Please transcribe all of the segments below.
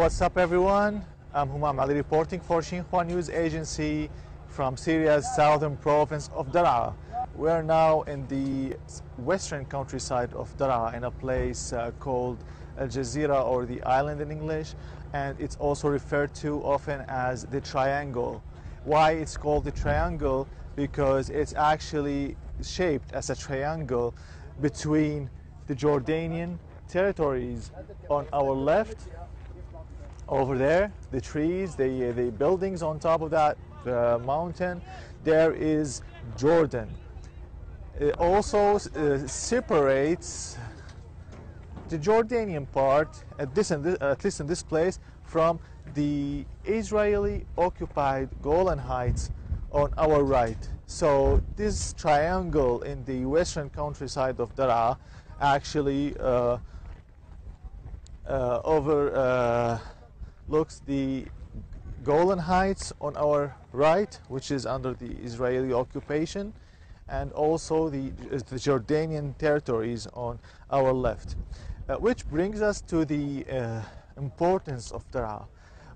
what's up everyone? I'm Humam Ali reporting for Xinhua News Agency from Syria's southern province of Daraa. We're now in the western countryside of Daraa in a place called Al Jazeera, or the island in English, and it's also referred to often as the Triangle. Why it's called the Triangle? Because it's actually shaped as a triangle between the Jordanian territories on our left, over there, the trees, the buildings on top of that mountain. There is Jordan. It also separates the Jordanian part, at least in this place, from the Israeli-occupied Gholan Heights on our right. So this triangle in the western countryside of Daraa actually overlooks the Gholan Heights on our right, which is under the Israeli occupation, and also the Jordanian territories on our left. Which brings us to the importance of Daraa,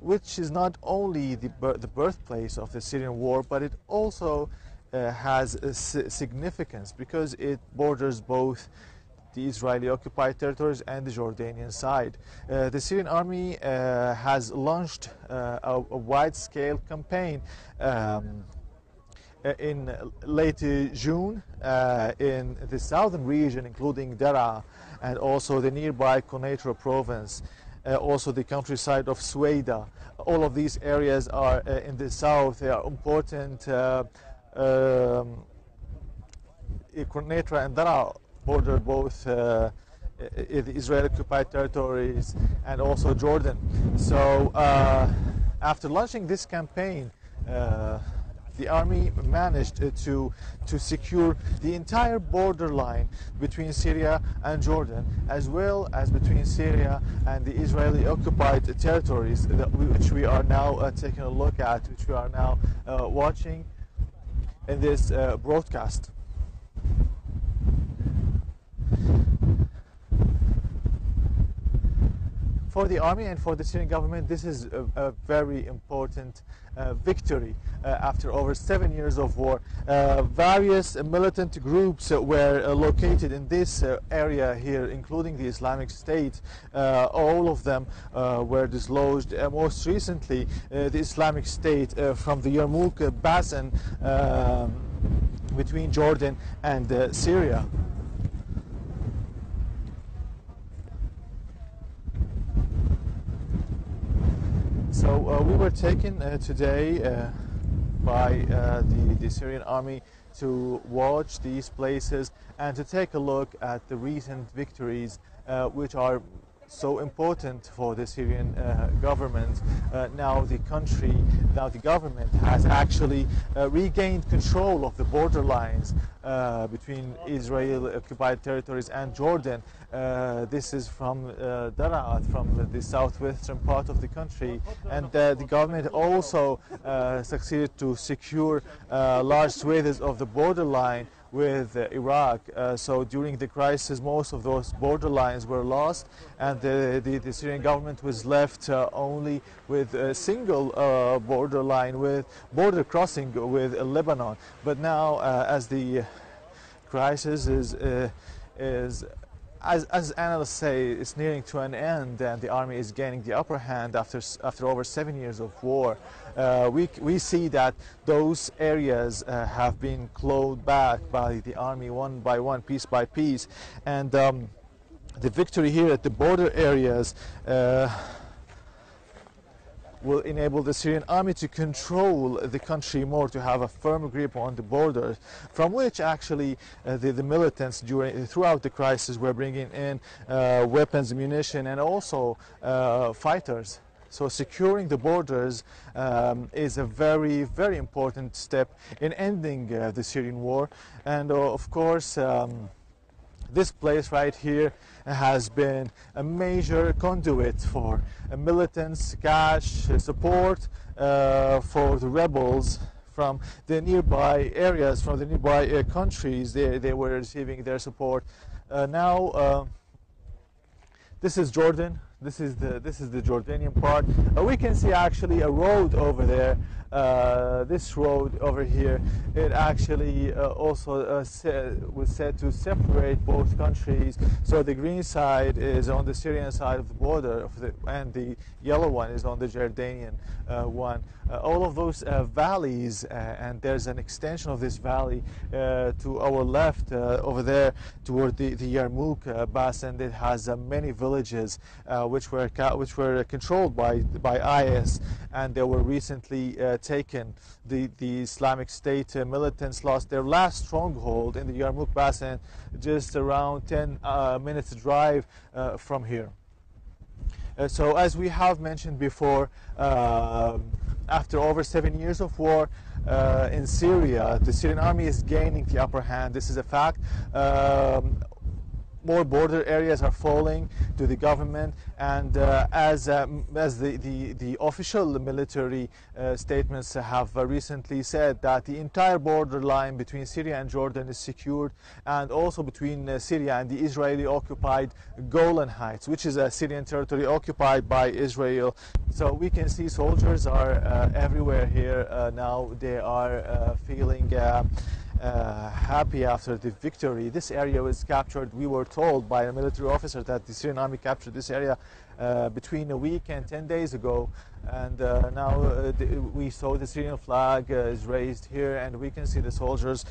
which is not only the birthplace of the Syrian war, but it also has a significance because it borders both the Israeli-occupied territories and the Jordanian side. The Syrian army has launched a wide-scale campaign in late June in the southern region, including Daraa and also the nearby Konaitra province, also the countryside of Suwaida. All of these areas are in the south. They are important. Konaitra and Daraa border both the Israeli-occupied territories and also Jordan. So after launching this campaign, the army managed to secure the entire borderline between Syria and Jordan, as well as between Syria and the Israeli-occupied territories, which we are now taking a look at, which we are now watching in this broadcast. For the army and for the Syrian government, this is a very important victory after over 7 years of war. Various militant groups were located in this area here, including the Islamic State. All of them were dislodged. Most recently, the Islamic State from the Yarmouk basin between Jordan and Syria. So we were taken today by the Syrian army to watch these places and to take a look at the recent victories which are so important for the Syrian government. Now the government has actually regained control of the borderlines between Israel-occupied territories and Jordan. This is from Daraa, from the southwestern part of the country, and the government also succeeded to secure large swathes of the borderline with Iraq. So during the crisis, most of those borderlines were lost, and the Syrian government was left only with a single borderline, with border crossing with Lebanon. But now, as the crisis is as analysts say, it's nearing to an end, and the army is gaining the upper hand after over 7 years of war. We see that those areas have been clawed back by the army one by one, piece by piece, and the victory here at the border areas will enable the Syrian army to control the country more, to have a firm grip on the borders, from which actually the militants throughout the crisis were bringing in weapons, ammunition, and also fighters. So securing the borders is a very, very important step in ending the Syrian war. And of course, this place right here has been a major conduit for militants, cash support for the rebels from the nearby areas, from the nearby countries. They were receiving their support. Now, this is Jordan. This is the Jordanian part. We can see actually a road over there. This road over here, it actually also was said to separate both countries. So the green side is on the Syrian side of the border, and the yellow one is on the Jordanian one. All of those valleys, and there's an extension of this valley to our left over there toward the Yarmouk basin. It has many villages which were controlled by IS, and they were recently taken. The Islamic State militants lost their last stronghold in the Yarmouk basin, just around 10 minutes drive from here. So as we have mentioned before, after over 7 years of war in Syria, the Syrian army is gaining the upper hand. This is a fact. More border areas are falling to the government, and as the official military statements have recently said, that the entire border line between Syria and Jordan is secured, and also between Syria and the Israeli-occupied Gholan Heights, which is a Syrian territory occupied by Israel. So we can see soldiers are everywhere here now. They are feeling happy after the victory. This area was captured, we were told by a military officer that the Syrian army captured this area between a week and 10 days ago, and now we saw the Syrian flag is raised here, and we can see the soldiers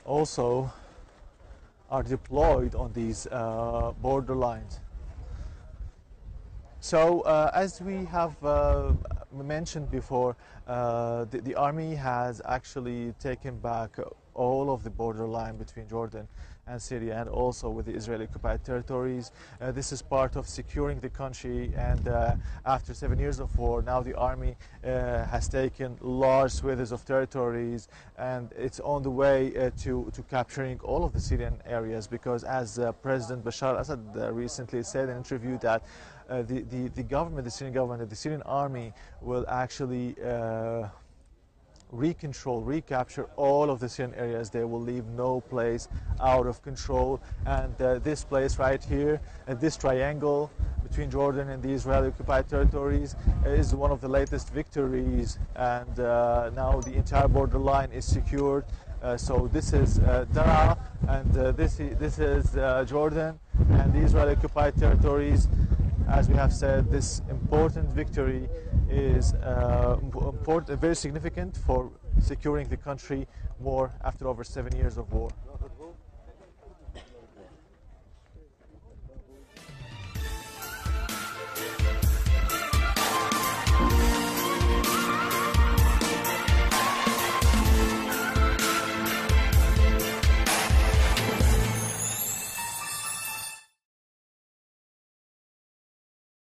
also are deployed on these border lines. So as we have mentioned before, the army has actually taken back all of the borderline between Jordan and Syria, and also with the Israeli occupied territories. This is part of securing the country, and after 7 years of war, now the army has taken large swathes of territories, and it's on the way to capturing all of the Syrian areas, because as President Bashar al-Assad recently said in an interview, that the government, the Syrian government, the Syrian army will actually recapture all of the Syrian areas. They will leave no place out of control. And this place right here, this triangle between Jordan and the Israeli occupied territories, is one of the latest victories. And now the entire borderline is secured. So this is Daraa, and this is Jordan and the Israeli occupied territories. As we have said, this important victory is very significant for securing the country more after over 7 years of war.